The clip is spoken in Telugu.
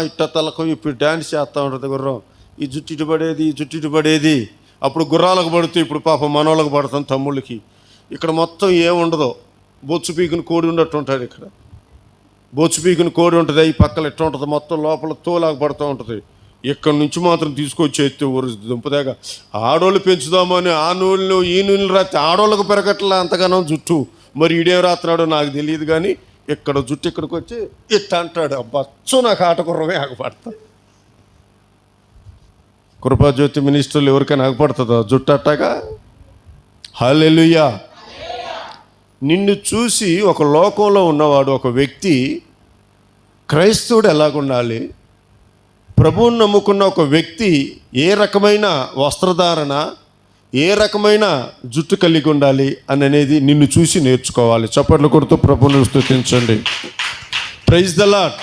ఇట్ట తలకు ఇప్పుడు డ్యాన్స్ చేస్తూ ఉంటుంది గుర్రం. ఈ జుట్టు ఇటు పడేది, ఈ జుట్టు ఇటు పడేది. అప్పుడు గుర్రాలకు పడుతుంది, ఇప్పుడు పాపం మనోళ్ళకి పడుతాం తమ్ముళ్ళకి. ఇక్కడ మొత్తం ఏముండదు, బొచ్చు పీకుని కోడి ఉన్నట్టు ఉంటుంది. ఇక్కడ బొచ్చు పీకుని కోడి ఉంటుంది, ఈ పక్కల ఎట్లా ఉంటుంది, మొత్తం లోపల తోలాగా పడుతూ ఉంటుంది. ఇక్కడి నుంచి మాత్రం తీసుకొచ్చి ఎత్తే ఊరు దుంపదాగా ఆడోళ్ళు పెంచుదామని ఆ నూనెలు ఈ నూనెలు రాత్రి ఆడోళ్ళకు పెరగట్లా అంతగానో జుట్టు. మరి ఈడేం రాత్రాడో నాకు తెలియదు, కానీ ఇక్కడ జుట్టు ఇక్కడికి వచ్చి ఇట్ట అంటాడు. అబ్బచ్చు నాకు ఆటకుర్రమే ఆగపడతా. కృపాజ్యోతి మినిస్టర్లు ఎవరికైనా ఆగపడుతుందో జుట్టు అట్టాగా? హల్లెలూయా. నిన్ను చూసి ఒక లోకంలో ఉన్నవాడు, ఒక వ్యక్తి క్రైస్తవుడు ఎలాగుండాలి, ప్రభువుని నమ్ముకున్న ఒక వ్యక్తి ఏ రకమైన వస్త్రధారణ, ఏ రకమైన జుట్టు కలిగి ఉండాలి అనేది నిన్ను చూసి నేర్చుకోవాలి. చప్పట్లు కొడుతూ ప్రభువుని స్తుతించండి. Praise the lord.